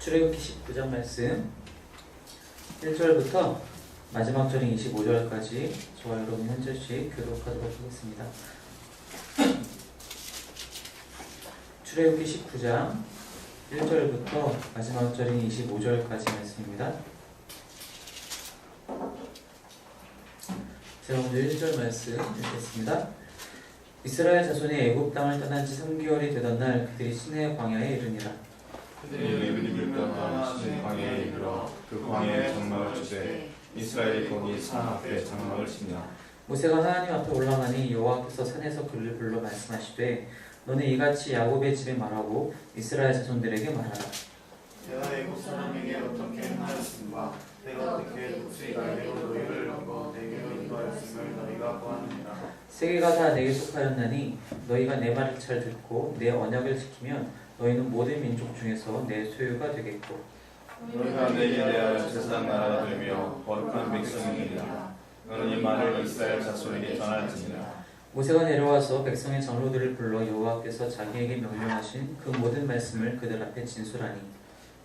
출애굽기 19장 말씀 1절부터 마지막 절인 25절까지 저와 여러분이 한 절씩 교독하도록 하겠습니다. 출애굽기 19장 1절부터 마지막 절인 25절까지 말씀입니다. 제가 먼저 1절 말씀 읽겠습니다. 이스라엘 자손이 애굽 땅을 떠난 지 3개월이 되던 날 그들이 시내 광야에 이르니라. 그들이 애굽을 떠나 시내 광야에 이르러 그 광야에 장막을 치되 이스라엘이 거기 산 앞에 장막을 치니라. 모세가 하나님 앞에 올라가니 여호와께서 산에서 그를 불러 말씀하시되 너는 이같이 야곱의 집에 말하고 이스라엘 자손들에게 말하라. 내가 애굽 사람에게 어떻게 행하였음과 내가 어떻게 독수리 갈대로 너희를 넘어 내게로 인도하였음을 너희가 보았느니라. 세계가 다 내게 속하였나니 너희가 내 말을 잘 듣고 내 언약을 지키면 너희는 모든 민족 중에서 내 소유가 되겠고 너희가 내게 대하여 제사장 나라가 되며 거룩한 백성이니라. 너는 이 말을 이스라엘 자손에게 전할지니라. 모세가 내려와서 백성의 장로들을 불러 여호와께서 자기에게 명령하신 그 모든 말씀을 그들 앞에 진술하니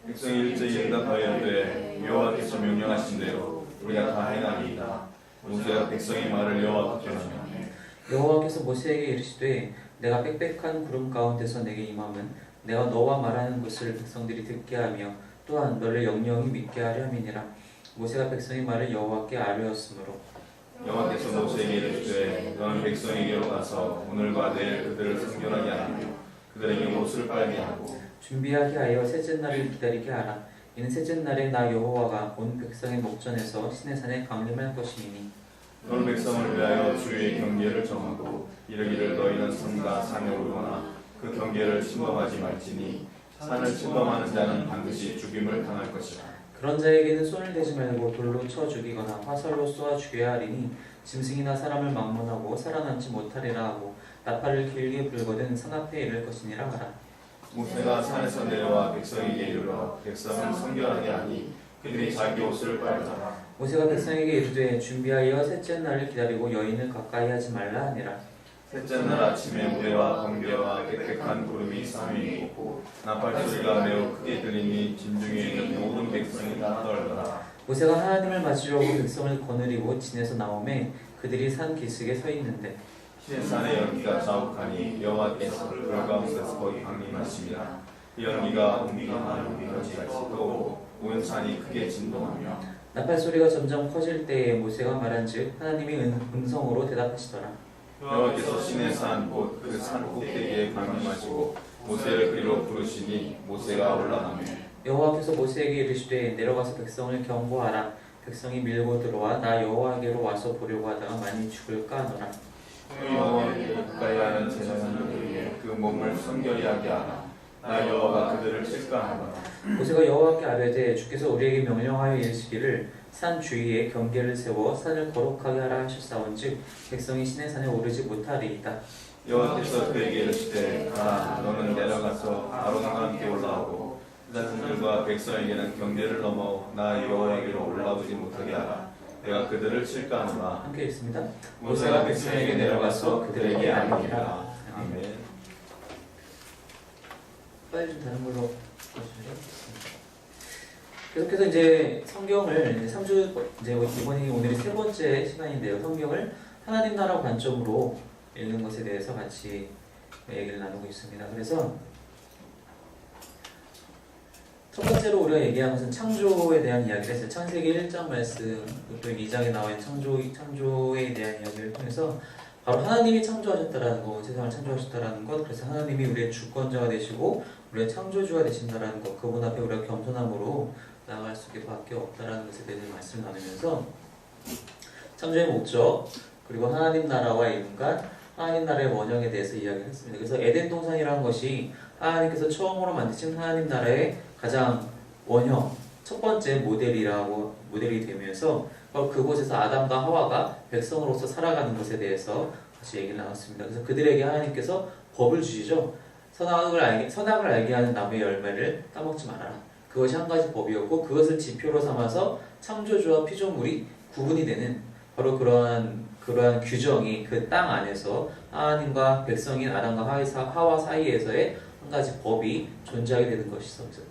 백성이 일제히 응답하여되 여호와께서 명령하신 대로 우리가 다 행하리이다. 모세가 백성의 말을 여호와께 전하며 여호와께서 모세에게 이르시되 내가 빽빽한 구름 가운데서 내게 임함은 내가 너와 말하는 것을 백성들이 듣게 하며 또한 너를 영영히 믿게 하려 함이니라. 모세가 백성의 말을 여호와께 아뢰었으므로 여호와께서 모세에게 이르시되 너는 백성에게로 가서 오늘과 내일 그들을 순결하게 하며 그들에게 옷을 빨게 하고 준비하게 하여 셋째 날을 기다리게 하라. 이는 셋째 날에 나 여호와가 온 백성의 목전에서 시내산에 강림할 것이니 너는 백성을 위하여 주의 경계를 정하고 이르기를 너희는 산과 산에 오르거나 그 경계를 침범하지 말지니 산을 침범하는 자는 반드시 죽임을 당할 것이라. 그런 자에게는 손을 대지 말고 돌로 쳐 죽이거나 화살로 쏘아 죽여야 하리니 짐승이나 사람을 막론하고 살아남지 못하리라 하고 나팔을 길게 불거든 산 앞에 이를 것이니라 하라. 모세가 산에서 내려와 백성에게 이르러 백성을 성결하게 하니 그들이 자기 옷을 빨더라. 모세가 백성에게 이르되 준비하여 셋째 날을 기다리고 여인을 가까이 하지 말라 하니라. 셋째 날 아침에 무대와 번개와 빽빽한 구름이 삼위 있고 나팔 소리가 매우 크게 들리니 진중에 있는 모든 백성이 다 떨더라. 모세가 하나님을 맞으려고 백성을 거느리고 진에서 나오매 그들이 산 기슭에 서 있는데 시내산의 연기가 자욱하니 여호와께서 불 가운데서 거기 강림하시니라. 이 연기가 옮기거나 연기같이 떠오르고 온 산이 크게 진동하며 나팔 소리가 점점 커질 때에 모세가 말한즉 하나님이 음성으로 대답하시더라. 여호와께서 시내산 곧 그 산 꼭대기에 강림하시고 모세를 그리로 부르시니 모세가 올라가며 여호와께서 모세에게 이르시되 내려가서 백성을 경고하라. 백성이 밀고 들어와 나 여호와에게로 와서 보려고 하다가 많이 죽을까 하노라. 여호와께 가까이 하는 제사장들에게 그 몸을 순결히 하게 하라. 나 여호와가 그들을 칠까하노라. 모세가 여호와께 아뢰되 주께서 우리에게 명령하여 이르시기를 산 주위에 경계를 세워 산을 거룩하게 하라 하셨사온즉 백성이 시내산에 오르지 못하리이다. 여호와께서 그에게 이르시되 가라. 너는 내려가서 아론과 함께 올라오고 제사장들과 백성에게는 경계를 넘어 나 여호와에게로 올라오지 못하게 하라. 내가 그들을 칠까하노라. 함께 읽습니다. 모세가 백성에게 내려가서 그들에게 알리니라. 아멘. 빨리 좀 다른 걸로 보시죠. 계속해서 이제 성경을 이제 3주 이제 이번이 오늘이 세 번째 시간인데요. 성경을 하나님 나라 관점으로 읽는 것에 대해서 같이 얘기를 나누고 있습니다. 그래서 첫 번째로 우리가 얘기한 것은 창조에 대한 이야기를 했어요. 창세기 1장 말씀, 또 2장에 나와 있는 창조에 대한 이야기를 통해서 바로 하나님이 창조하셨다라는 것, 세상을 창조하셨다라는 것, 그래서 하나님이 우리의 주권자가 되시고 우리의 창조주가 되신다라는 것, 그분 앞에 우리가 겸손함으로 나아갈 수밖에 없다라는 것에 대해서 말씀을 나누면서 창조의 목적, 그리고 하나님 나라와 인간, 하나님 나라의 원형에 대해서 이야기를 했습니다. 그래서 에덴 동산이라는 것이 하나님께서 처음으로 만드신 하나님 나라의 가장 원형, 첫 번째 모델이 되면서 그곳에서 아담과 하와가 백성으로서 살아가는 것에 대해서 같이 얘기를 나눴습니다. 그래서 그들에게 하나님께서 법을 주시죠. 선악을 알게 하는 나무의 열매를 따먹지 말아라. 그것이 한 가지 법이었고 그것을 지표로 삼아서 창조주와 피조물이 구분이 되는 바로 그러한 규정이 그 땅 안에서 하나님과 백성인 아담과 하와 사이에서의 한 가지 법이 존재하게 되는 것이 있었죠.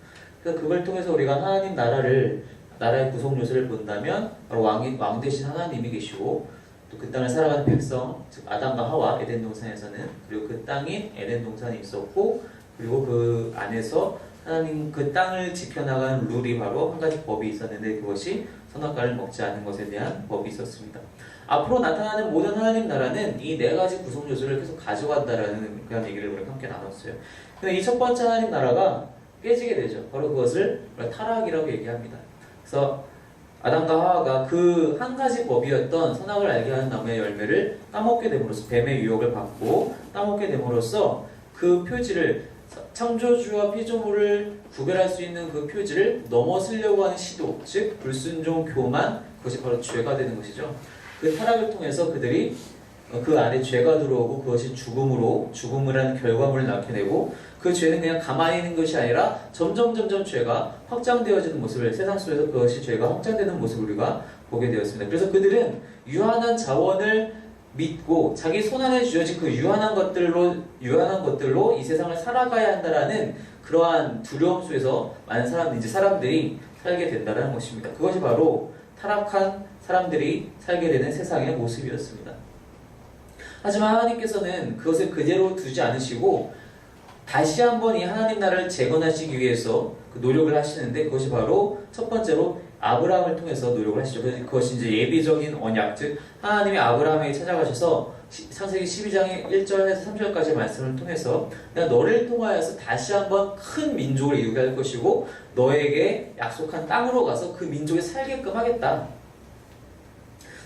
그래서 그걸 통해서 우리가 하나님 나라의 구성 요소를 본다면 바로 왕 대신 하나님이 계시고 또 그 땅을 살아가는 백성, 즉 아담과 하와 에덴 동산에서는 그리고 그 땅인 에덴 동산이 있었고 그리고 그 안에서 하나님 그 땅을 지켜나가는 룰이 바로 한 가지 법이 있었는데 그것이 선악과를 먹지 않는 것에 대한 법이 있었습니다. 앞으로 나타나는 모든 하나님 나라는 이 네 가지 구성 요소를 계속 가져간다라는 그런 얘기를 우리가 함께 나눴어요. 근데 이 첫 번째 하나님 나라가 깨지게 되죠. 바로 그것을 타락이라고 얘기합니다. 그래서 아담과 하와가 그 한 가지 법이었던 선악을 알게 하는 나무의 열매를 따먹게 됨으로써 뱀의 유혹을 받고 따먹게 됨으로써 그 표지를 창조주와 피조물을 구별할 수 있는 그 표지를 넘어서려고 하는 시도, 즉 불순종, 교만, 그것이 바로 죄가 되는 것이죠. 그 타락을 통해서 그들이 그 안에 죄가 들어오고 그것이 죽음을 하는 결과물을 낳게 되고 그 죄는 그냥 가만히 있는 것이 아니라 점점 죄가 확장되어지는 모습을 세상 속에서 그것이 죄가 확장되는 모습을 우리가 보게 되었습니다. 그래서 그들은 유한한 자원을 믿고 자기 손안에 쥐어진 그 유한한 것들로 이 세상을 살아가야 한다라는 그러한 두려움 속에서 많은 사람들이 살게 된다는 것입니다. 그것이 바로 타락한 사람들이 살게 되는 세상의 모습이었습니다. 하지만 하나님께서는 그것을 그대로 두지 않으시고 다시 한번 이 하나님 나라를 재건하시기 위해서 그 노력을 하시는데 그것이 바로 첫 번째로 아브라함을 통해서 노력을 하시죠. 그것이 이제 예비적인 언약, 즉 하나님이 아브라함에게 찾아가셔서 창세기 12장의 1절에서 3절까지의 말씀을 통해서 내가 너를 통하여서 다시 한번 큰 민족을 이루게 할 것이고 너에게 약속한 땅으로 가서 그 민족이 살게끔 하겠다.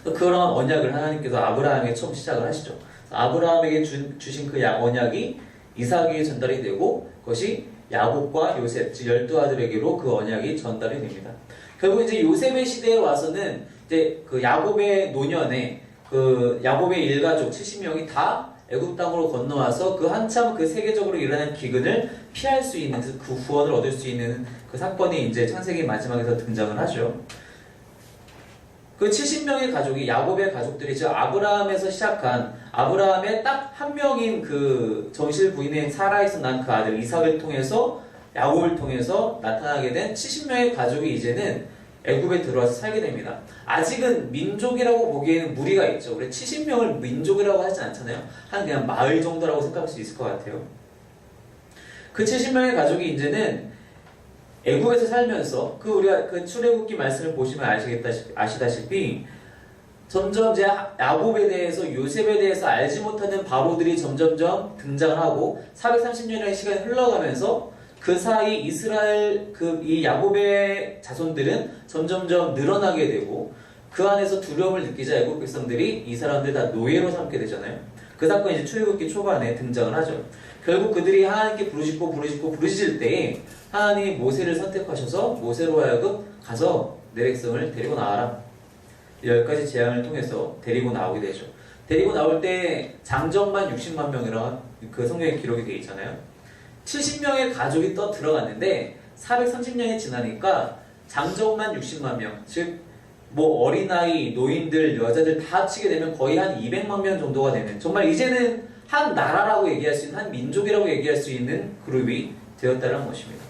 그런 언약을 하나님께서 아브라함에게 처음 시작을 하시죠. 아브라함에게 주신 그 언약이 이삭에게 전달이 되고 그것이 야곱과 요셉, 즉 12아들에게로 그 언약이 전달이 됩니다. 결국 이제 요셉의 시대에 와서는 이제 그 야곱의 노년에 그 야곱의 일가족 70명이 다 애굽 땅으로 건너와서 그 한참 그 세계적으로 일어나는 기근을 피할 수 있는 그 구원을 얻을 수 있는 그 사건이 이제 창세기 마지막에서 등장을 하죠. 그 70명의 가족이 야곱의 가족들이 즉 아브라함에서 시작한 아브라함의 딱 한 명인 그 정실 부인의 사라에서 난 그 아들 이삭을 통해서 야곱을 통해서 나타나게 된 70명의 가족이 이제는 애굽에 들어와서 살게 됩니다. 아직은 민족이라고 보기에는 무리가 있죠. 우리 70명을 민족이라고 하진 않잖아요. 한 그냥 마을 정도라고 생각할 수 있을 것 같아요. 그 70명의 가족이 이제는 애굽에서 살면서 우리가 그 출애굽기 말씀을 보시면 아시다시피 점점 이제 야곱에 대해서 요셉에 대해서 알지 못하는 바로들이 점점점 등장을 하고 430년의 시간이 흘러가면서 그 사이 이스라엘 이 야곱의 자손들은 점점점 늘어나게 되고 그 안에서 두려움을 느끼자 애굽 백성들이 이 사람들 다 노예로 삼게 되잖아요. 그 사건이 이제 출애굽기 초반에 등장을 하죠. 결국 그들이 하나님께 부르짖을 때에 하나님이 모세를 선택하셔서 모세로 하여금 가서 내 백성을 데리고 나와라. 10가지 재앙을 통해서 데리고 나오게 되죠. 데리고 나올 때 장정만 60만 명이라는 그 성경에 기록이 되어 있잖아요. 70명의 가족이 들어갔는데 430년이 지나니까 장정만 60만 명, 즉 뭐 어린아이, 노인들, 여자들 다 합치게 되면 거의 한 200만 명 정도가 되는 정말 이제는 한 나라라고 얘기할 수 있는 한 민족이라고 얘기할 수 있는 그룹이 되었다는 것입니다.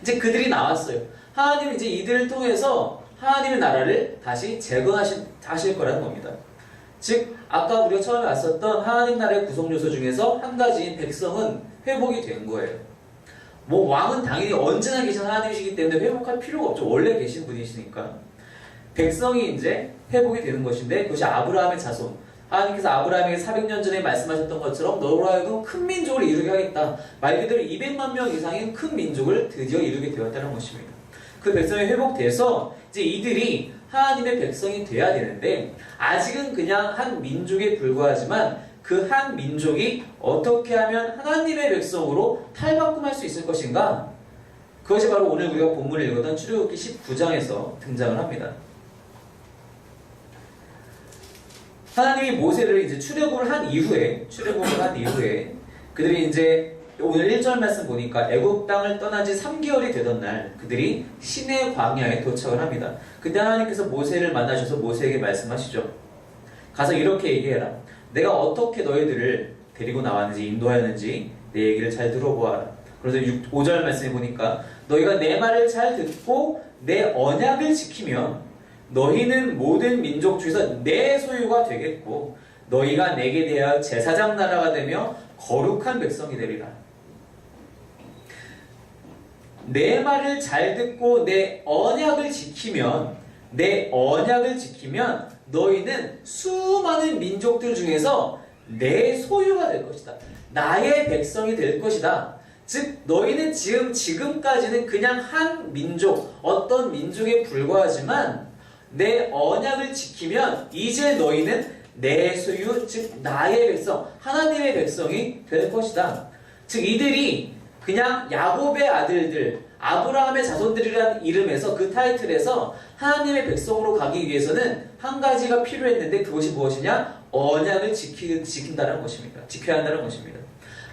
이제 그들이 나왔어요. 하나님은 이제 이들을 통해서 하나님의 나라를 다시 재건하실 거라는 겁니다. 즉 아까 우리가 처음에 봤었던 하나님 나라의 구성 요소 중에서 한 가지인 백성은 회복이 된 거예요. 뭐 왕은 당연히 언제나 계신 하나님이시기 때문에 회복할 필요가 없죠. 원래 계신 분이시니까. 백성이 이제 회복이 되는 것인데 그것이 아브라함의 자손. 하나님께서 아브라함에게 400년 전에 말씀하셨던 것처럼 너로 하여금 큰 민족을 이루게 하겠다. 말 그대로 200만 명 이상의 큰 민족을 드디어 이루게 되었다는 것입니다. 그 백성이 회복돼서 이제 이들이 하나님의 백성이 돼야 되는데 아직은 그냥 한 민족에 불과하지만 그 한 민족이 어떻게 하면 하나님의 백성으로 탈바꿈할 수 있을 것인가? 그것이 바로 오늘 우리가 본문을 읽었던 출애굽기 19장에서 등장을 합니다. 하나님이 모세를 이제 출애굽을 한 이후에 그들이 이제 오늘 1절 말씀 보니까 애굽 땅을 떠난 지 3개월이 되던 날 그들이 시내 광야에 도착을 합니다. 그때 하나님께서 모세를 만나셔서 모세에게 말씀하시죠. 가서 이렇게 얘기해라. 내가 어떻게 너희들을 데리고 나왔는지 인도하였는지 내 얘기를 잘 들어보아라. 그래서 5절 말씀에 보니까 너희가 내 말을 잘 듣고 내 언약을 지키면 너희는 모든 민족 중에서 내 소유가 되겠고 너희가 내게 대하여 제사장 나라가 되며 거룩한 백성이 되리라. 내 말을 잘 듣고 내 언약을 지키면 너희는 수많은 민족들 중에서 내 소유가 될 것이다. 나의 백성이 될 것이다. 즉 너희는 지금까지는 그냥 한 민족, 어떤 민족에 불과하지만 내 언약을 지키면 이제 너희는 내 소유, 즉 나의 백성, 하나님의 백성이 될 것이다. 즉 이들이 그냥 야곱의 아들들, 아브라함의 자손들이라는 이름에서 그 타이틀에서 하나님의 백성으로 가기 위해서는 한 가지가 필요했는데 그것이 무엇이냐? 언약을 지킨다는 것입니다. 지켜야 한다는 것입니다.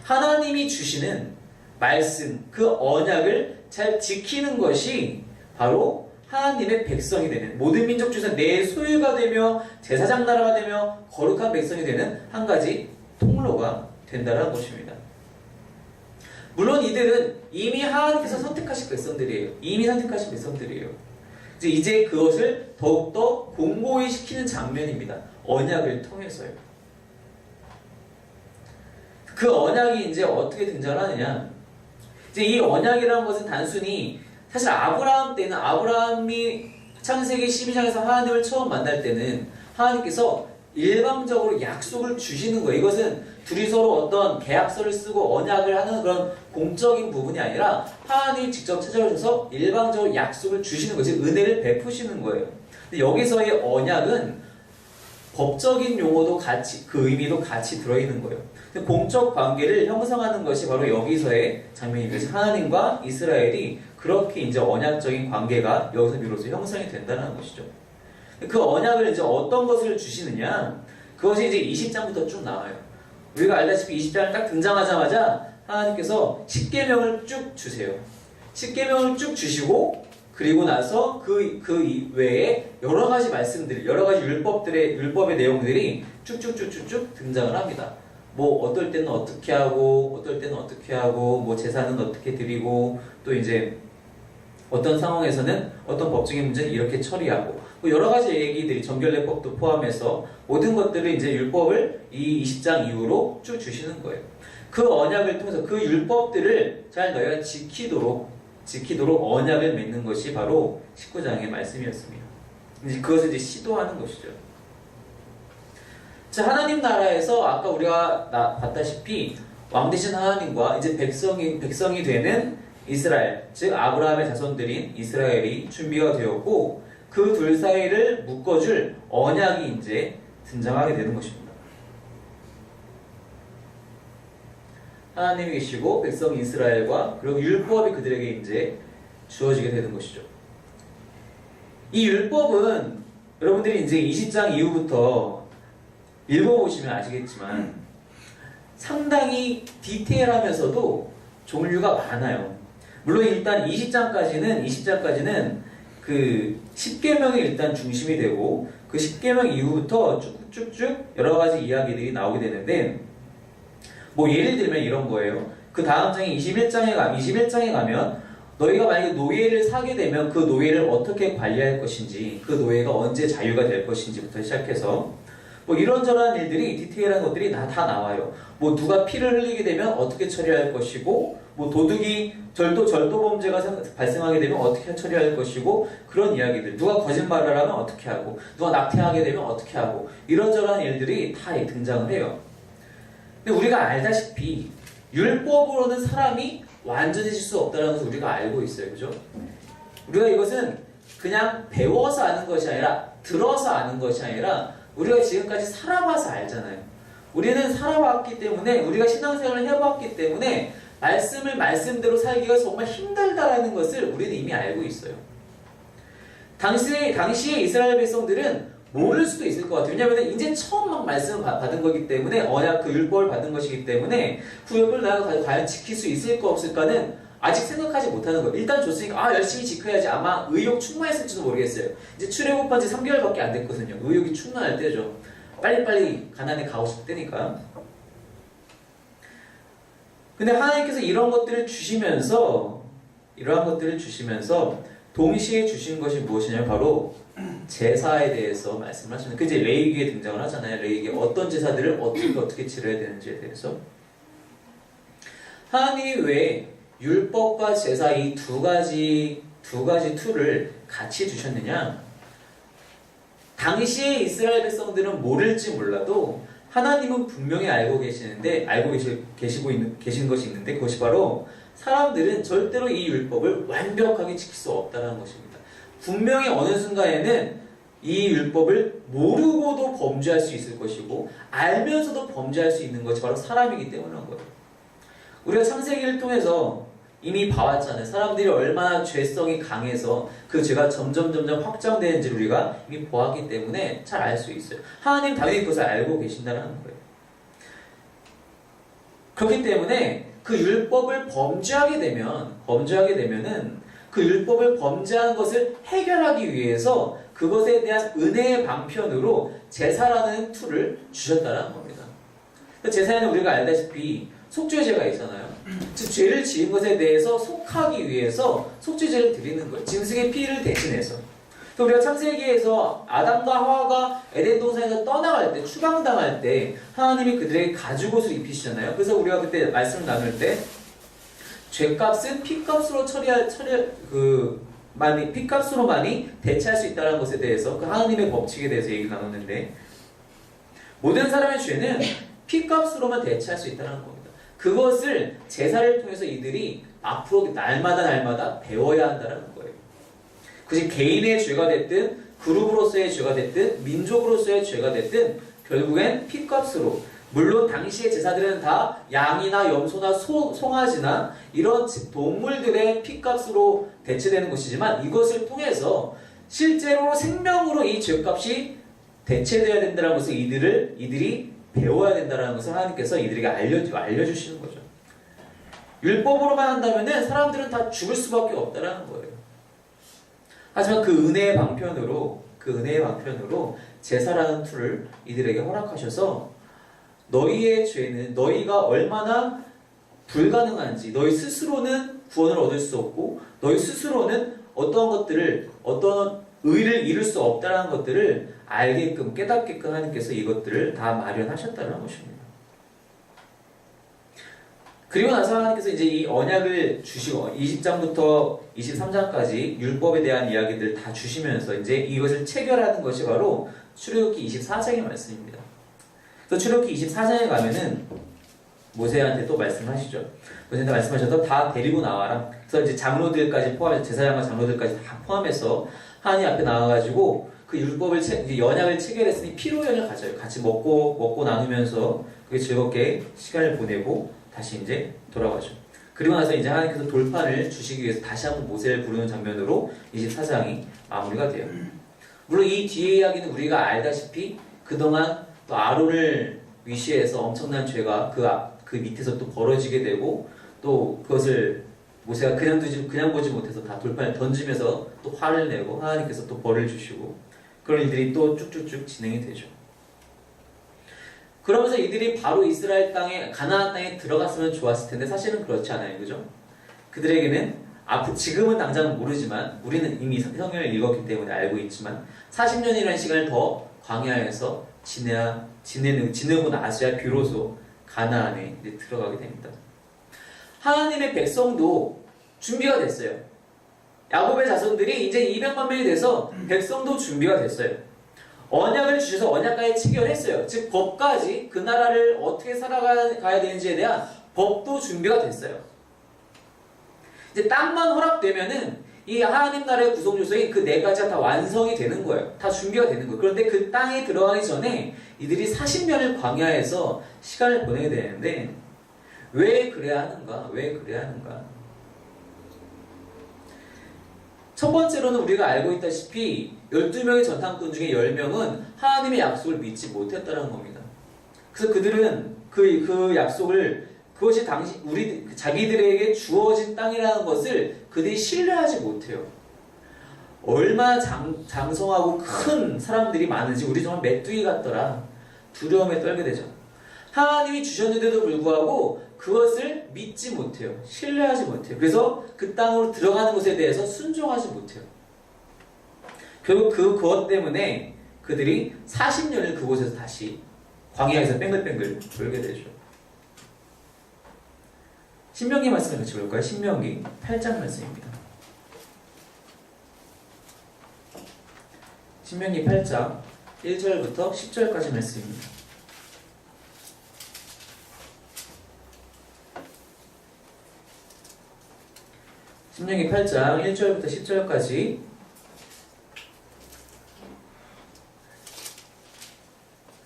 하나님이 주시는 말씀, 그 언약을 잘 지키는 것이 바로 하나님의 백성이 되는, 모든 민족 중에서 내 소유가 되며 제사장 나라가 되며 거룩한 백성이 되는 한 가지 통로가 된다는 것입니다. 물론 이들은 이미 하나님께서 선택하신 백성들이에요. 이제 그것을 더욱더 공고히 시키는 장면입니다. 언약을 통해서요. 그 언약이 이제 어떻게 등장하느냐? 이제 이 언약이라는 것은 단순히 사실 아브라함이 창세기 12장에서 하나님을 처음 만날 때는 하나님께서 일방적으로 약속을 주시는 거예요. 이것은 둘이 서로 어떤 계약서를 쓰고 언약을 하는 그런 공적인 부분이 아니라 하나님이 직접 찾아오셔서 일방적으로 약속을 주시는 거지, 은혜를 베푸시는 거예요. 근데 여기서의 언약은 법적인 용어도 같이, 그 의미도 같이 들어있는 거예요. 공적 관계를 형성하는 것이 바로 여기서의 장면이죠. 하나님과 이스라엘이 그렇게 이제 언약적인 관계가 여기서 비로소 형성이 된다는 것이죠. 그 언약을 이제 어떤 것을 주시느냐? 그것이 이제 20장부터 쭉 나와요. 우리가 알다시피 20장을 딱 등장하자마자 하나님께서 십계명을 쭉 주세요. 십계명을 쭉 주시고 그리고 나서 그 외에 여러 가지 말씀들, 여러 가지 율법의 내용들이 쭉쭉쭉쭉쭉 등장을 합니다. 뭐 어떨 때는 어떻게 하고, 어떨 때는 어떻게 하고, 뭐 제사는 어떻게 드리고, 또 이제 어떤 상황에서는 어떤 법적인 문제는 이렇게 처리하고, 뭐 여러 가지 얘기들이 정결례법도 포함해서 모든 것들을 이제 율법을 이 20장 이후로 쭉 주시는 거예요. 그 언약을 통해서 그 율법들을 잘 너희가 지키도록 언약을 맺는 것이 바로 19장의 말씀이었습니다. 이제 그것을 이제 시도하는 것이죠. 자, 하나님 나라에서 아까 우리가 봤다시피 왕 대신 하나님과 이제 백성이 되는 이스라엘, 즉 아브라함의 자손들인 이스라엘이 준비가 되었고 그 둘 사이를 묶어줄 언약이 이제 등장하게 되는 것입니다. 하나님이 계시고 백성 이스라엘과 그리고 율법이 그들에게 이제 주어지게 되는 것이죠. 이 율법은 여러분들이 이제 20장 이후부터 읽어보시면 아시겠지만 상당히 디테일하면서도 종류가 많아요. 물론 일단 20장까지는 그 10계명이 일단 중심이 되고 그 10계명 이후부터 쭉쭉쭉 여러 가지 이야기들이 나오게 되는데 뭐 예를 들면 이런 거예요. 그 다음 장에 21장에 가면 너희가 만약에 노예를 사게 되면 그 노예를 어떻게 관리할 것인지, 그 노예가 언제 자유가 될 것인지부터 시작해서 뭐 이런저런 일들이, 디테일한 것들이 다 나와요. 뭐 누가 피를 흘리게 되면 어떻게 처리할 것이고, 뭐 도둑이 절도 범죄가 발생하게 되면 어떻게 처리할 것이고, 그런 이야기들. 누가 거짓말을 하면 어떻게 하고, 누가 낙태하게 되면 어떻게 하고, 이런저런 일들이 다 등장을 해요. 근데 우리가 알다시피 율법으로는 사람이 완전해질 수 없다는 것을 우리가 알고 있어요. 그죠? 우리가 이것은 그냥 배워서 아는 것이 아니라 들어서 아는 것이 아니라 우리가 지금까지 살아봐서 알잖아요. 우리는 살아왔기 때문에, 우리가 신앙생활을 해봤기 때문에 말씀을 말씀대로 살기가 정말 힘들다라는 것을 우리는 이미 알고 있어요. 당시에 이스라엘 백성들은 모를 수도 있을 것 같아요. 왜냐하면 이제 처음 막 말씀을 받은 거기 때문에, 언약 그 율법을 받은 것이기 때문에 그 율법을 내가 과연 지킬 수 있을까 없을까는 아직 생각하지 못하는 거예요. 일단 줬으니까 열심히 지켜야지. 아마 의욕 충만했을지도 모르겠어요. 이제 출애굽한 지 3개월밖에 안 됐거든요. 의욕이 충만할 때죠. 빨리빨리 가나안에 가고 싶을 때니까. 근데 하나님께서 이런 것들을 주시면서 이러한 것들을 주시면서 동시에 주신 것이 무엇이냐면 바로 제사에 대해서 말씀을 하시는. 그 이제 레위기에 등장을 하잖아요. 레위기에 어떤 제사들을 어떻게 치러야 되는지에 대해서. 하나님이 왜 율법과 제사 이 두 가지 툴을 같이 주셨느냐? 당시에 이스라엘 백성들은 모를지 몰라도 하나님은 분명히 알고 계시는데 계신 것이 있는데 그것이 바로 사람들은 절대로 이 율법을 완벽하게 지킬 수 없다는 것입니다. 분명히 어느 순간에는 이 율법을 모르고도 범죄할 수 있을 것이고 알면서도 범죄할 수 있는 것이 바로 사람이기 때문인 거예요. 우리가 창세기를 통해서 이미 봐왔잖아요. 사람들이 얼마나 죄성이 강해서 그 죄가 점점 확장되는지를 우리가 이미 보았기 때문에 잘 알 수 있어요. 하나님 당연히 그것을 알고 계신다는 거예요. 그렇기 때문에 그 율법을 범죄하게 되면은 그 율법을 범죄한 것을 해결하기 위해서 그것에 대한 은혜의 방편으로 제사라는 툴을 주셨다는 겁니다. 제사에는 우리가 알다시피 속죄제가 있잖아요. 즉 죄를 지은 것에 대해서 속하기 위해서 속죄제를 드리는 거예요. 짐승의 피를 대신해서. 또 우리가 창세기에서 아담과 하와가 에덴 동산에서 떠나갈 때, 추방당할 때 하나님이 그들에게 가죽옷을 입히시잖아요. 그래서 우리가 그때 말씀을 나눌 때 죄값은 피값으로만이 대체할 수 있다는 것에 대해서 그 하나님의 법칙에 대해서 얘기 나눴는데 모든 사람의 죄는 피값으로만 대체할 수 있다는 겁니다. 그것을 제사를 통해서 이들이 앞으로 날마다 배워야 한다는 거예요. 그것이 개인의 죄가 됐든 그룹으로서의 죄가 됐든 민족으로서의 죄가 됐든 결국엔 피값으로, 물론 당시의 제사들은 다 양이나 염소나 송아지나 이런 동물들의 피값으로 대체되는 것이지만 이것을 통해서 실제로 생명으로 이 죄값이 대체되어야 된다는 것을 이들이 배워야 된다는 것을 하나님께서 이들에게 알려주시는 거죠. 율법으로만 한다면 사람들은 다 죽을 수밖에 없다는 거예요. 하지만 그 은혜의 방편으로 제사라는 툴을 이들에게 허락하셔서 너희의 죄는 너희가 얼마나 불가능한지, 너희 스스로는 구원을 얻을 수 없고 너희 스스로는 어떤 의를 이룰 수 없다는 것들을 알게끔 깨닫게끔 하나님께서 이것들을 다 마련하셨다는 것입니다. 그리고 나서 하나님께서 이제 이 언약을 주시고 20장부터 23장까지 율법에 대한 이야기들 다 주시면서 이제 이것을 체결하는 것이 바로 출애굽기 24장의 말씀입니다. 그래서 출애굽기 24장에 가면은 모세한테 또 말씀하시죠. 모세한테 말씀하셔서 다 데리고 나와라. 그래서 이제 장로들까지 포함해서 제사장과 장로들까지 다 포함해서 하나님 앞에 나와가지고 그 율법을 언약을 체결했으니 피로연을 가져요. 같이 먹고 나누면서 그게 즐겁게 시간을 보내고 다시 이제 돌아가죠. 그리고 나서 이제 하나님께서 돌판을 주시기 위해서 다시 한번 모세를 부르는 장면으로 24장이 마무리가 돼요. 물론 이 뒤의 이야기는 우리가 알다시피 그동안 또 아론을 위시해서 엄청난 죄가 그 밑에서 또 벌어지게 되고 또 그것을 모세가 그냥 보지 못해서 다 돌판에 던지면서 또 화를 내고 하나님께서 또 벌을 주시고 그런 일들이 또 쭉쭉쭉 진행이 되죠. 그러면서 이들이 바로 이스라엘 땅에 가나안 땅에 들어갔으면 좋았을 텐데 사실은 그렇지 않아요. 그죠? 그들에게는 지금은 당장 모르지만 우리는 이미 성경을 읽었기 때문에 알고 있지만 40년이라는 시간을 더 광야에서 지내고 나서야 비로소 가나안에 이제 들어가게 됩니다. 하나님의 백성도 준비가 됐어요. 야곱의 자손들이 이제 200만 명이 돼서 백성도 준비가 됐어요. 언약을 주셔서 언약까지 체결했어요. 즉 법까지 그 나라를 어떻게 살아가야 되는지에 대한 법도 준비가 됐어요. 이제 땅만 허락되면은 이 하나님 나라의 구성 요소인 그 네 가지가 다 완성이 되는 거예요. 다 준비가 되는 거예요. 그런데 그 땅에 들어가기 전에 이들이 40년을 광야에서 시간을 보내게 되는데 왜 그래야 하는가? 첫 번째로는 우리가 알고 있다시피 12명의 전탐꾼 중에 10명은 하나님의 약속을 믿지 못했다는 겁니다. 그래서 그들은 그 약속을 그것이 자기들에게 주어진 땅이라는 것을 그들이 신뢰하지 못해요. 얼마나 장성하고 큰 사람들이 많은지 우리 정말 메뚜기 같더라. 두려움에 떨게 되죠. 하나님이 주셨는데도 불구하고 그것을 믿지 못해요. 신뢰하지 못해요. 그래서 그 땅으로 들어가는 것에 대해서 순종하지 못해요. 결국 그것 때문에 그들이 40년을 그곳에서 다시 광야에서 뱅글뱅글 돌게 되죠. 신명기 말씀을 같이 볼까요? 신명기 8장 말씀입니다. 신명기 8장 1절부터 10절까지 말씀입니다. 신명기 8장 1절부터 10절까지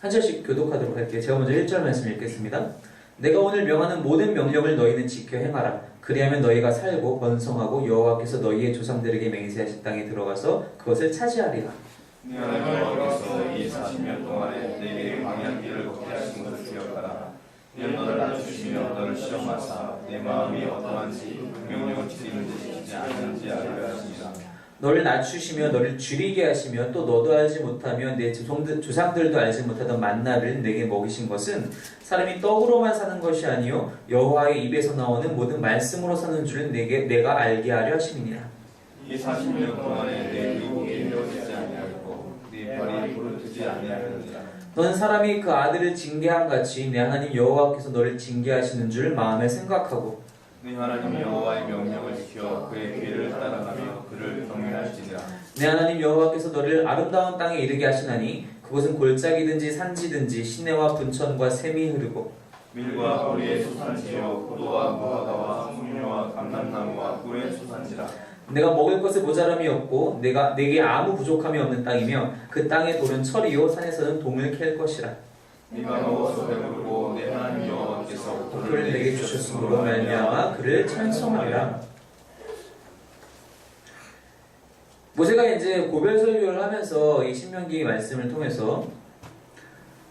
한 절씩 교독하도록 할게요. 제가 먼저 1절 말씀 읽겠습니다. 내가 오늘 명하는 모든 명령을 너희는 지켜 행하라. 그리하면 너희가 살고 번성하고 여호와께서 너희의 조상들에게 맹세하신 땅에 들어가서 그것을 차지하리라. 네 하나님 여호와께서 이 40년 동안에 내게 광야 길을 걷게 하신 것을 기억하라. 이는 너를 낮추시며 너를 시험하사 내 마음이 어떠한지 명령을 지키는지 지키지 않는지 알게 하시니라. 너를 낮추시며 너를 줄이게 하시며 또 너도 알지 못하며 내 조상들도 알지 못하던 만나를 내게 먹이신 것은 사람이 떡으로만 사는 것이 아니요 여호와의 입에서 나오는 모든 말씀으로 사는 줄 내가 알게 하려 하심이니라. 이 40년 동안에 내 의복이 헤어지지 아니하였고 네 발이 부르트지 아니하였느니라. 너는 사람이 그 아들을 징계한 같이 내 하나님 여호와께서 너를 징계하시는 줄 마음에 생각하고 네 하나님 여호와의 명령을 지켜 그의 길을 따라가며 그를 경외할지니라. 내 하나님 여호와께서 너를 아름다운 땅에 이르게 하시나니 그곳은 골짜기든지 산지든지 시내와 분천과 샘이 흐르고 밀과 보리의 수산지요 포도와 무화과와 석류와 감람나무와 꿀의 수산지라. 내가 먹을 것에 모자람이 없고 내게 아무 부족함이 없는 땅이며 그 땅의 돌은 철이요 산에서는 동을 캘 것이라. 네가 먹어서 배부르고 내 하나님 여호와께서 그를 내게 주셨으므로 말미암아 그를 찬송하리라. 모세가 이제 고별 설교를 하면서 이 신명기 말씀을 통해서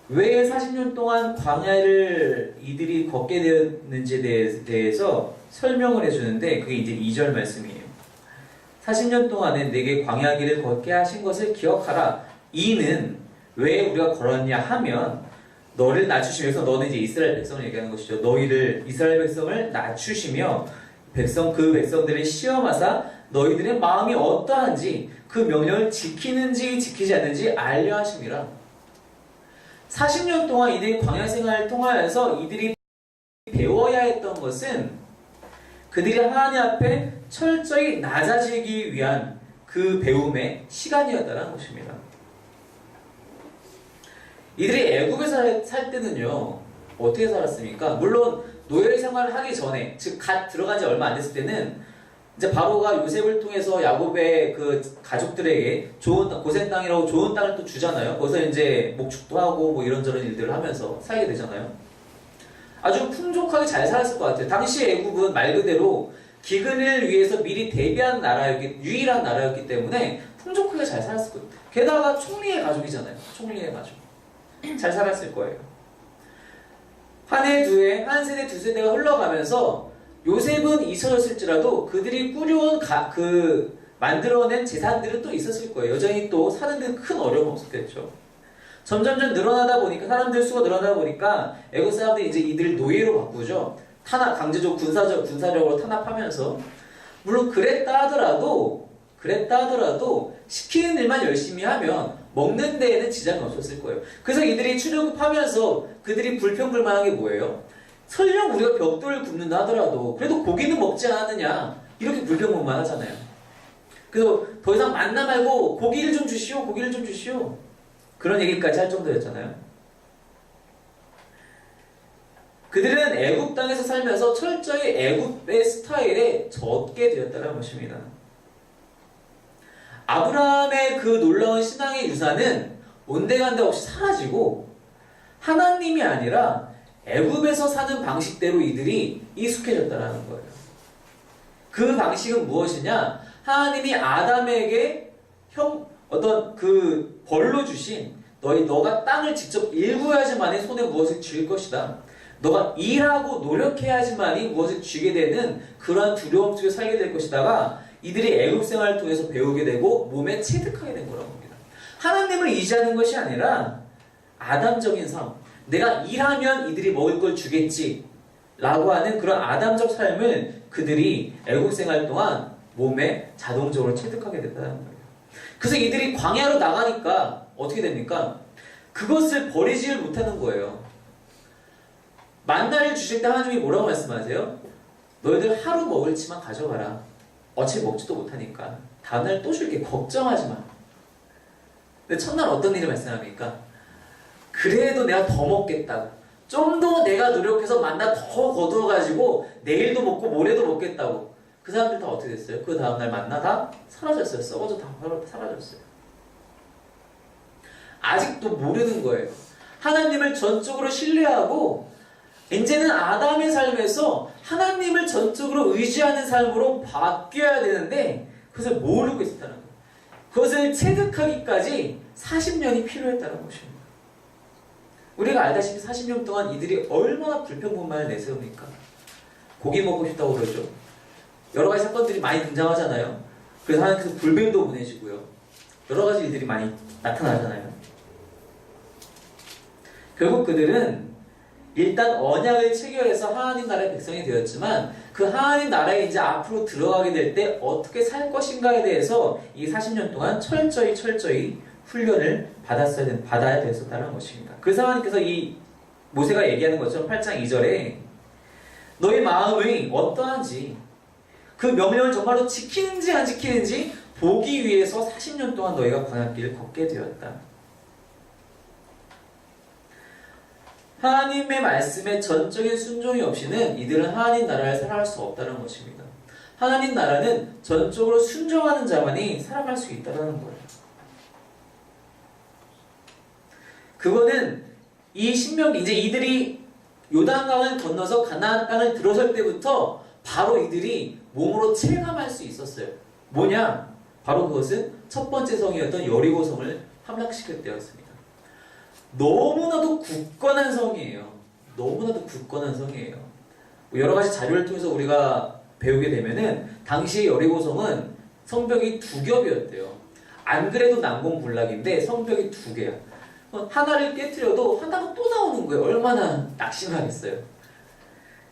왜 40년 동안 광야를 이들이 걷게 되었는지에 대해서 설명을 해주는데 그게 이제 2절 말씀이에요. 40년 동안에 내게 광야 길을 걷게 하신 것을 기억하라. 이는 왜 우리가 걸었냐 하면 너를 낮추시면서 너는 이제 이스라엘 백성을 얘기하는 것이죠. 너희를 이스라엘 백성을 낮추시며 그 백성들을 시험하사 너희들의 마음이 어떠한지 그 명령을 지키는지 지키지 않는지 알려 하심이라. 40년 동안 이들이 광야 생활을 통하여서 이들이 배워야 했던 것은 그들이 하나님 앞에 철저히 낮아지기 위한 그 배움의 시간이었다는 것입니다. 이들이 애굽에 살 때는요 어떻게 살았습니까? 물론 노예 생활을 하기 전에, 즉 갓 들어간 지 얼마 안 됐을 때는 이제 바로가 요셉을 통해서 야곱의 그 가족들에게 좋은 고센 땅이라고 좋은 땅을 또 주잖아요. 거기서 이제 목축도 하고 뭐 이런저런 일들을 하면서 살게 되잖아요. 아주 풍족하게 잘 살았을 것 같아요. 당시 애굽은 말 그대로 기근을 위해서 미리 대비한 유일한 나라였기 때문에 풍족하게 잘 살았을 거예요. 게다가 총리의 가족이잖아요. 총리의 가족. 잘 살았을 거예요. 한 해, 두 해, 한 세대, 두 세대가 흘러가면서 요셉은 잊혀졌을지라도 그들이 꾸려온 만들어낸 재산들은 또 있었을 거예요. 여전히 또 사는 데는 큰 어려움 없었겠죠. 점점점 늘어나다 보니까 사람들 수가 늘어나다 보니까 애국 사람들이 이제 이들을 노예로 바꾸죠. 강제적 군사력으로 탄압하면서 물론 그랬다 하더라도 시키는 일만 열심히 하면 먹는 데에는 지장이 없었을 거예요. 그래서 이들이 출애굽하면서 그들이 불평불만한 게 뭐예요? 설령 우리가 벽돌을 굽는다 하더라도 그래도 고기는 먹지 않았느냐 이렇게 불평불만 하잖아요. 그래서 더 이상 만나 말고 고기를 좀 주시오 그런 얘기까지 할 정도였잖아요. 그들은 애굽 땅에서 살면서 철저히 애굽의 스타일에 젖게 되었다는 것입니다. 아브라함의 그 놀라운 신앙의 유산은 온데간데 없이 사라지고 하나님이 아니라 애굽에서 사는 방식대로 이들이 익숙해졌다는 거예요. 그 방식은 무엇이냐? 하나님이 아담에게 어떤 그 벌로 주신 너가 땅을 직접 일구어야지만이 손에 무엇을 쥘 것이다. 너가 일하고 노력해야지만이 무엇을 쥐게 되는 그러한 두려움 속에 살게 될 것이다가 이들이 애굽 생활을 통해서 배우게 되고 몸에 체득하게 된 거라고 합니다. 하나님을 의지하는 것이 아니라 아담적인 삶. 내가 일하면 이들이 먹을 걸 주겠지. 라고 하는 그런 아담적 삶을 그들이 애국 생활 동안 몸에 자동적으로 체득하게 됐다는 거예요. 그래서 이들이 광야로 나가니까 어떻게 됩니까? 그것을 버리지를 못하는 거예요. 만나를 주실 때 하나님이 뭐라고 말씀하세요? 너희들 하루 먹을 치만 가져가라. 어차피 먹지도 못하니까 다음날 또 줄게. 걱정하지 마. 근데 첫날 어떤 일을 말씀합니까? 그래도 내가 더 먹겠다고. 좀 더 내가 노력해서 만나 더 거두어가지고 내일도 먹고 모레도 먹겠다고. 그 사람들 다 어떻게 됐어요? 그 다음날 만나 다 사라졌어요. 썩어져 다 사라졌어요. 아직도 모르는 거예요. 하나님을 전적으로 신뢰하고 이제는 아담의 삶에서 하나님을 전적으로 의지하는 삶으로 바뀌어야 되는데 그것을 모르고 있었다는 거예요. 그것을 체득하기까지 40년이 필요했다는 것입니다. 우리가 알다시피 40년 동안 이들이 얼마나 불평불만을 내세웁니까? 고기 먹고 싶다고 그러죠. 여러 가지 사건들이 많이 등장하잖아요. 그래서 하나님께서 불뱀도 보내시고요. 여러 가지 일들이 많이 나타나잖아요. 결국 그들은 일단 언약을 체결해서 하나님 나라의 백성이 되었지만 그 하나님 나라에 이제 앞으로 들어가게 될 때 어떻게 살 것인가에 대해서 이 40년 동안 철저히 훈련을 받아야 됐었다는 것입니다. 그래서 하나님께서 이 모세가 얘기하는 것처럼 8장 2절에 너희 마음이 어떠한지 그 명령을 정말로 지키는지 안 지키는지 보기 위해서 40년 동안 너희가 광야길을 걷게 되었다. 하나님의 말씀에 전적인 순종이 없이는 이들은 하나님 나라를 살아갈 수 없다는 것입니다. 하나님 나라는 전적으로 순종하는 자만이 살아갈 수 있다는 거예요. 그거는 이 신명기 이제 이들이 요단강을 건너서 가나안 땅을 들어설 때부터 바로 이들이 몸으로 체감할 수 있었어요. 뭐냐? 바로 그것은 첫 번째 성이었던 여리고 성을 함락시킬 때였습니다. 너무나도 굳건한 성이에요. 너무나도 굳건한 성이에요. 여러 가지 자료를 통해서 우리가 배우게 되면은 당시 여리고 성은 성벽이 2겹이었대요. 안 그래도 난공불락인데 성벽이 2개야. 하나를 깨트려도 하나가 또 나오는 거예요. 얼마나 낙심하겠어요.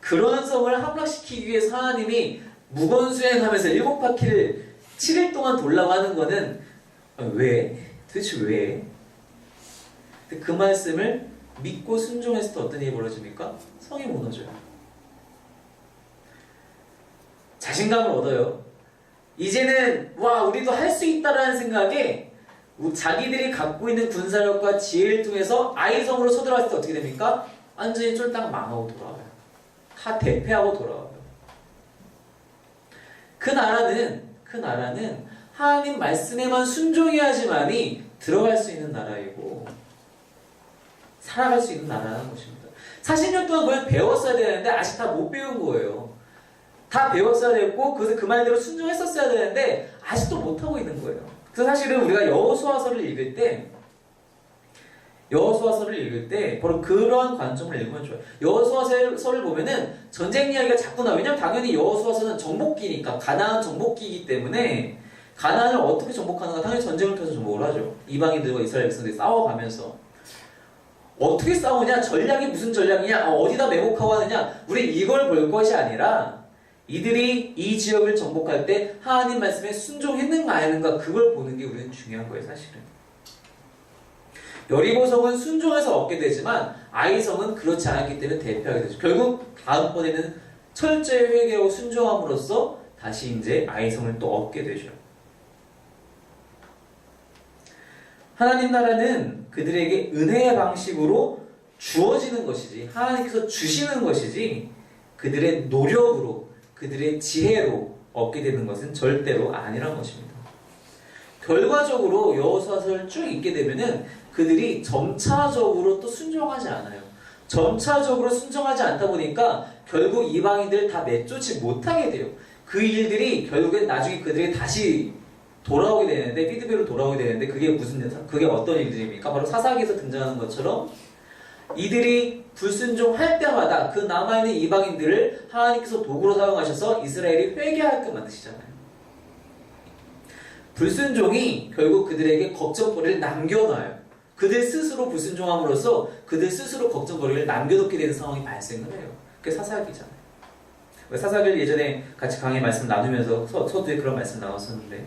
그런 성을 함락시키기 위해서 하나님이 무건수행하면서 7바퀴를 7일 동안 돌라고 하는 거는 왜? 도대체 왜? 그 말씀을 믿고 순종했을 때 어떤 일이 벌어집니까? 성이 무너져요. 자신감을 얻어요. 이제는 와 우리도 할 수 있다라는 생각에 자기들이 갖고 있는 군사력과 지혜를 통해서 아이성으로 쳐들어갔을 때 어떻게 됩니까? 완전히 쫄딱 망하고 돌아와요. 다 대패하고 돌아와요. 그 나라는 하나님 말씀에만 순종해야지만이 들어갈 수 있는 나라이고 살아갈 수 있는 나라라는 것입니다. 40년 동안 그걸 배웠어야 되는데 아직 다 못 배운 거예요. 다 배웠어야 됐고 그 말대로 순종했었어야 되는데 아직도 못하고 있는 거예요. 그래서 사실은 우리가 여호수아서를 읽을 때 바로 그러한 관점을 읽으면 좋아요. 여호수아서를 보면은 전쟁 이야기가 자꾸 나와요. 왜냐면 당연히 여호수아서는 정복기니까 가나안 정복기이기 때문에 가나안을 어떻게 정복하는가 당연히 전쟁을 통해서 정복을 하죠. 이방인들과 이스라엘 백성들이 싸워가면서 어떻게 싸우냐, 전략이 무슨 전략이냐, 어디다 매복하고 하느냐, 우리 이걸 볼 것이 아니라 이들이 이 지역을 정복할 때 하나님 말씀에 순종했는가 안 했는가 그걸 보는 게 우리는 중요한 거예요. 사실은 여리고성은 순종해서 얻게 되지만 아이성은 그렇지 않았기 때문에 대패하게 되죠. 결국 다음번에는 철저히 회개하고 순종함으로써 다시 이제 아이성을 또 얻게 되죠. 하나님 나라는 그들에게 은혜의 방식으로 주어지는 것이지 하나님께서 주시는 것이지 그들의 노력으로 그들의 지혜로 얻게 되는 것은 절대로 아니란 것입니다. 결과적으로 여호수아서를 쭉 읽게 되면은 그들이 점차적으로 또 순종하지 않아요. 점차적으로 순종하지 않다 보니까 결국 이방인들을 다 내쫓지 못하게 돼요. 그 일들이 결국엔 나중에 그들이 다시 돌아오게 되는데 피드백으로 돌아오게 되는데 그게 어떤 일들입니까? 바로 사사기에서 등장하는 것처럼 이들이 불순종할 때마다 그 남아있는 이방인들을 하나님께서 도구로 사용하셔서 이스라엘이 회개하게끔 만드시잖아요. 불순종이 결국 그들에게 걱정거리를 남겨놔요. 그들 스스로 불순종함으로써 그들 스스로 걱정거리를 남겨놓게 되는 상황이 발생을 해요. 그게 사사기잖아요. 사사기를 예전에 같이 강의 말씀 나누면서 서두에 그런 말씀 나왔었는데,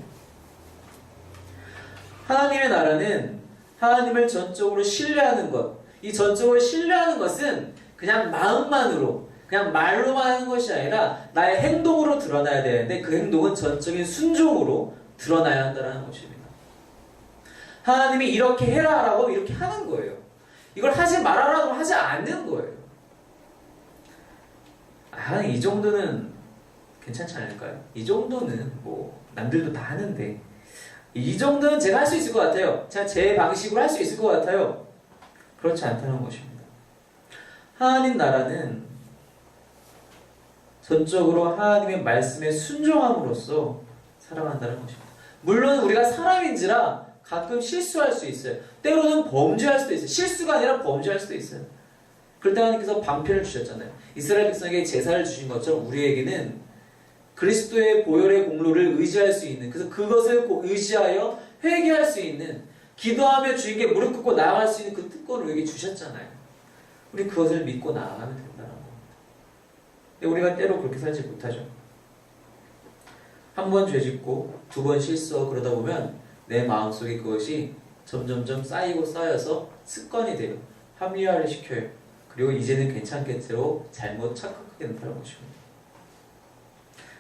하나님의 나라는 하나님을 전적으로 신뢰하는 것, 이 전적으로 신뢰하는 것은 그냥 마음만으로, 그냥 말로만 하는 것이 아니라 나의 행동으로 드러나야 되는데, 그 행동은 전적인 순종으로 드러나야 한다는 것입니다. 하나님이 이렇게 해라 라고 이렇게 하는 거예요. 이걸 하지 말아라고 하지 않는 거예요. 하나님 이 정도는 괜찮지 않을까요? 이 정도는 뭐 남들도 다 하는데 이 정도는 제가 할 수 있을 것 같아요. 제가 제 방식으로 할 수 있을 것 같아요. 그렇지 않다는 것입니다. 하나님 나라는 전적으로 하나님의 말씀에 순종함으로써 살아간다는 것입니다. 물론 우리가 사람인지라 가끔 실수할 수 있어요. 때로는 범죄할 수도 있어요. 실수가 아니라 범죄할 수도 있어요. 그럴 때 하나님께서 방편을 주셨잖아요. 이스라엘 백성에게 제사를 주신 것처럼 우리에게는 그리스도의 보혈의 공로를 의지할 수 있는, 그래서 그것을 의지하여 회개할 수 있는, 기도하며 주님께 무릎 꿇고 나아갈 수 있는 그 특권을 우리에게 주셨잖아요. 우리 그것을 믿고 나아가면 된다는 겁니다. 근데 우리가 때로 그렇게 살지 못하죠. 한 번 죄짓고 두 번 실수하고 그러다 보면 내 마음속에 그것이 점점점 쌓이고 쌓여서 습관이 돼요. 합리화를 시켜요. 그리고 이제는 괜찮겠지로 잘못 착각하게 된다는 것입니다.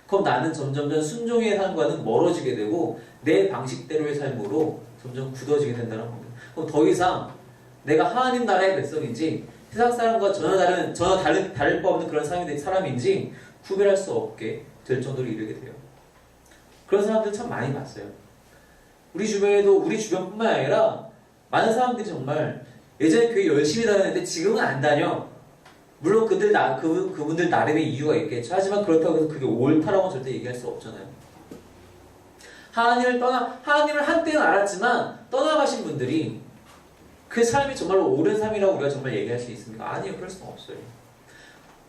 그럼 나는 점점점 순종의 삶과는 멀어지게 되고 내 방식대로의 삶으로 점점 굳어지게 된다는 겁니다. 그럼 더 이상 내가 하나님 나라의 백성인지 세상 사람과 전혀 다를 바 없는 그런 사람인지 구별할 수 없게 될 정도로 이르게 돼요. 그런 사람들 참 많이 봤어요. 우리 주변에도, 우리 주변뿐만 아니라 많은 사람들이 정말 예전에 교회 열심히 다녔는데 지금은 안 다녀. 물론 그분들 나름의 이유가 있겠죠. 하지만 그렇다고 해서 그게 옳다라고 절대 얘기할 수 없잖아요. 하나님을 한때는 알았지만 떠나가신 분들이 그 삶이 정말로 옳은 삶이라고 우리가 정말 얘기할 수 있습니까? 아니요, 그럴 수는 없어요.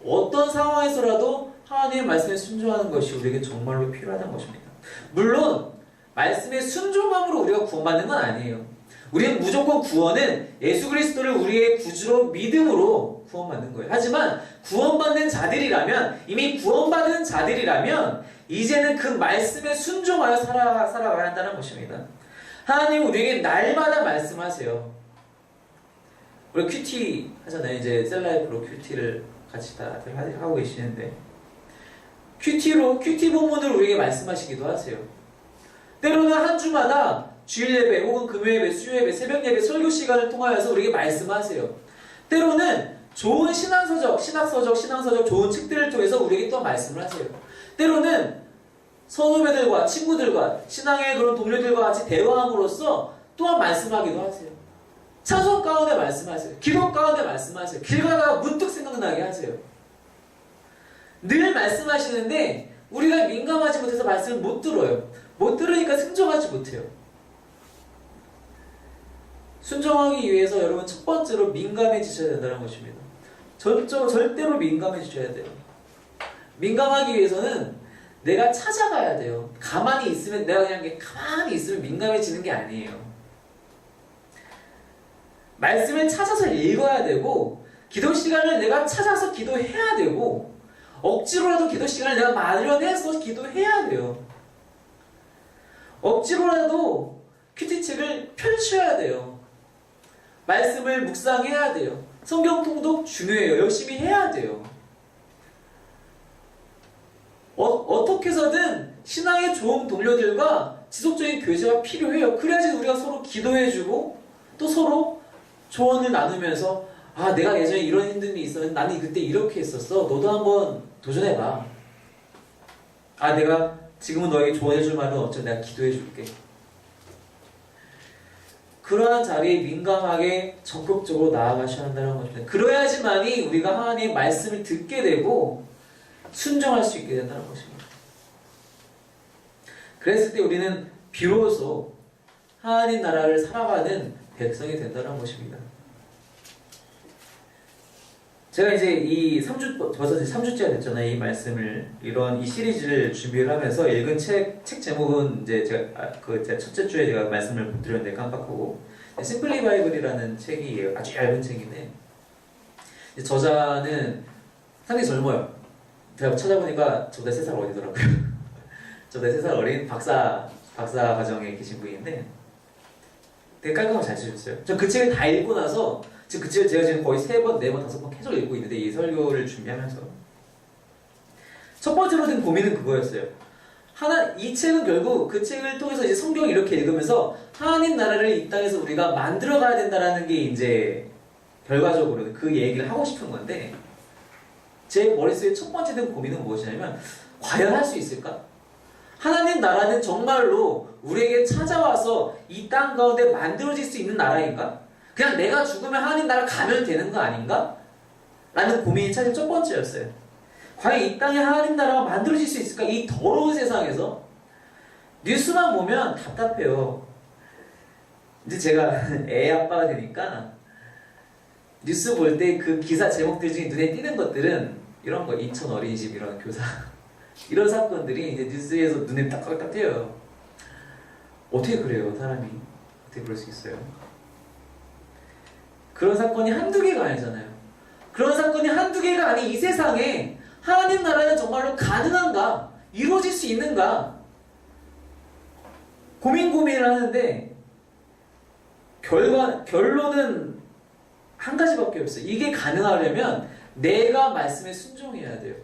어떤 상황에서라도 하나님의 말씀에 순종하는 것이 우리에게 정말로 필요하다는 것입니다. 물론 말씀에 순종함으로 우리가 구원받는 건 아니에요. 우리는 무조건 구원은 예수 그리스도를 우리의 구주로 믿음으로 구원받는 거예요. 하지만 구원받는 자들이라면, 이미 구원받은 자들이라면 이제는 그 말씀에 순종하여 살아가야 한다는 것입니다. 하나님 우리에게 날마다 말씀하세요. 우리 큐티 하잖아요. 이제 셀라이프로 큐티를 같이 다들 하고 계시는데 큐티 본문을 우리에게 말씀하시기도 하세요. 때로는 한 주마다 주일 예배 혹은 금요 예배, 수요 예배, 새벽 예배, 설교 시간을 통하여서 우리에게 말씀하세요. 때로는 좋은 신앙서적 좋은 책들을 통해서 우리에게 또 말씀을 하세요. 때로는 선후배들과 친구들과 신앙의 그런 동료들과 같이 대화함으로써 또한 말씀하기도 하세요. 찬송 가운데 말씀하세요. 기도 가운데 말씀하세요. 길 가다가 문득 생각나게 하세요. 늘 말씀하시는데 우리가 민감하지 못해서 말씀을 못 들어요. 못 들으니까 순종하지 못해요. 순종하기 위해서 여러분 첫 번째로 민감해지셔야 된다는 것입니다. 절대로 민감해지셔야 돼요. 민감하기 위해서는 내가 찾아가야 돼요. 가만히 있으면, 내가 그냥 가만히 있으면 민감해지는 게 아니에요. 말씀을 찾아서 읽어야 되고, 기도 시간을 내가 찾아서 기도해야 되고, 억지로라도 기도 시간을 내가 마련해서 기도해야 돼요. 억지로라도 큐티책을 펼쳐야 돼요. 말씀을 묵상해야 돼요. 성경 통독 중요해요. 열심히 해야 돼요. 어떻게 해서든 신앙의 좋은 동료들과 지속적인 교제가 필요해요. 그래야지 우리가 서로 기도해주고 또 서로 조언을 나누면서 아, 내가 예전에 이런 힘든 일이 있었는데 나는 그때 이렇게 했었어. 너도 한번 도전해봐. 아, 내가 지금은 너에게 조언해줄 말은 없지만 내가 기도해줄게. 그러한 자리에 민감하게 적극적으로 나아가셔야 한다는 것입니다. 그래야지만이 우리가 하나님의 말씀을 듣게 되고 순종할 수 있게 된다는 것입니다. 그랬을 때 우리는 비로소 하나님 나라를 살아가는 백성이 된다는 것입니다. 제가 이제 이 3주, 벌써 3주째가 됐잖아요. 이 말씀을, 이 시리즈를 준비를 하면서 읽은 책 제목은 이제 제가 첫째 주에 제가 말씀을 못 드렸는데 깜빡하고, 심플리 바이블이라는 책이에요. 아주 얇은 책인데, 저자는 상당히 젊어요. 제가 찾아보니까 저보다 3살 어리더라고요. 저보다 3살 어린 박사 과정에 계신 분인데 되게 깔끔하게 잘 쓰셨어요. 저 그 책을 다 읽고 나서 지금 그 책을 제가 지금 거의 3번, 4번, 5번 계속 읽고 있는데 이 설교를 준비하면서 첫 번째로 든 고민은 그거였어요. 이 책은 결국 그 책을 통해서 이제 성경을 이렇게 읽으면서 하나님 나라를 이 땅에서 우리가 만들어 가야 된다라는 게 이제 결과적으로 그 얘기를 하고 싶은 건데 제 머릿속에 첫 번째 든 고민은 무엇이냐면 과연 할 수 있을까? 하나님 나라는 정말로 우리에게 찾아와서 이 땅 가운데 만들어질 수 있는 나라인가? 그냥 내가 죽으면 하나님 나라 가면 되는 거 아닌가? 라는 고민이 사실 첫 번째였어요. 과연 이 땅에 하나님 나라가 만들어질 수 있을까? 이 더러운 세상에서 뉴스만 보면 답답해요. 이제 제가 애 아빠가 되니까 뉴스 볼 때 그 기사 제목들 중에 눈에 띄는 것들은 이런 거, 인천 어린이집 이런 교사 이런 사건들이 이제 뉴스에서 눈에 딱딱 띄어요. 어떻게 그래요, 사람이? 어떻게 그럴 수 있어요? 그런 사건이 한두 개가 아니잖아요. 그런 사건이 한두 개가 아닌 이 세상에 하나님 나라는 정말로 가능한가? 이루어질 수 있는가? 고민을 하는데 결론은 한 가지밖에 없어요. 이게 가능하려면 내가 말씀에 순종해야 돼요.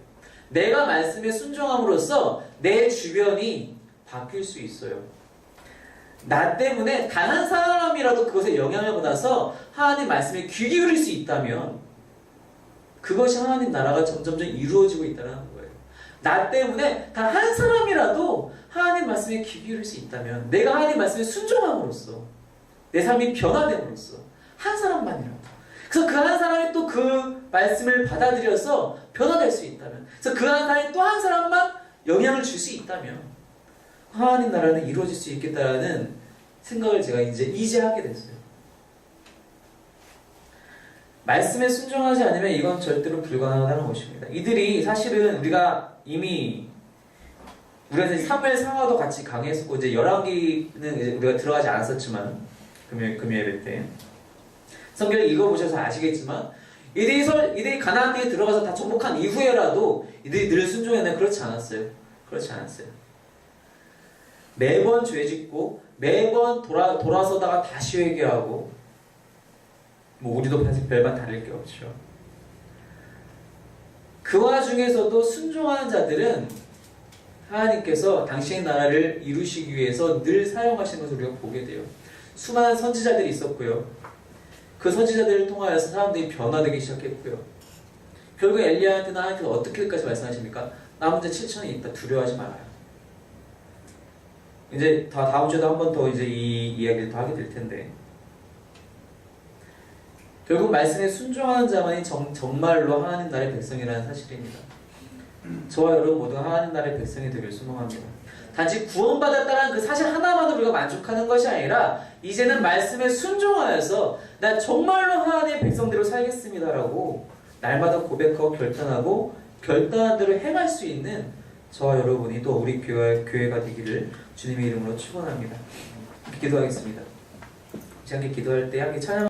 내가 말씀에 순종함으로써 내 주변이 바뀔 수 있어요. 나 때문에 단 한 사람이라도 그것에 영향을 받아서 하나님 말씀에 귀 기울일 수 있다면 그것이 하나님 나라가 점점점 이루어지고 있다는 거예요. 나 때문에 단 한 사람이라도 하나님 말씀에 귀 기울일 수 있다면 내가 하나님 말씀에 순종함으로써 내 삶이 변화됨으로써 한 사람만이라도 그래서 그 한 사람이 또 그 말씀을 받아들여서 변화될 수 있다면 그래서 그 한 사람이 또 한 사람만 영향을 줄 수 있다면 하나님 나라는 이루어질 수 있겠다라는 생각을 제가 이제 하게 됐어요. 말씀에 순종하지 않으면 이건 절대로 불가능하다는 것입니다. 이들이 사실은 우리가 이미 우리가 사무엘 상하도 같이 강의했었고 이제 열왕기는 이제 우리가 들어가지 않았었지만 금요 예배 때 성경을 읽어보셔서 아시겠지만 이들이 가나안 땅에 들어가서 다 정복한 이후에라도 이들이 늘 순종했나? 그렇지 않았어요. 그렇지 않았어요. 매번 죄짓고 매번 돌아서다가 다시 회개하고 뭐 우리도 사실 별반 다를 게 없죠. 그 와중에서도 순종하는 자들은 하나님께서 당신의 나라를 이루시기 위해서 늘 사용하시는 것을 우리가 보게 돼요. 수많은 선지자들이 있었고요. 그 선지자들을 통하여서 사람들이 변화되기 시작했고요. 결국 엘리야한테는 하나님께서 어떻게까지 말씀하십니까? 남은 자 7천이 있다. 두려워하지 말아요. 이제 다음 주에도 한 번 더 이제 이 이야기를 더 하게 될 텐데 결국 말씀에 순종하는 자만이 정말로 하나님 나라의 백성이라는 사실입니다. 저와 여러분 모두 하나님 나라의 백성이 되길 소망합니다. 단지 구원받았다는 그 사실 하나만으로 우리가 만족하는 것이 아니라 이제는 말씀에 순종하여서 나 정말로 하나님의 백성대로 살겠습니다라고 날마다 고백하고 결단한 대로 행할 수 있는 저와 여러분이 또 우리 교회가 되기를 주님의 이름으로 축원합니다. 기도하겠습니다. 함께 기도할 때 함께 찬양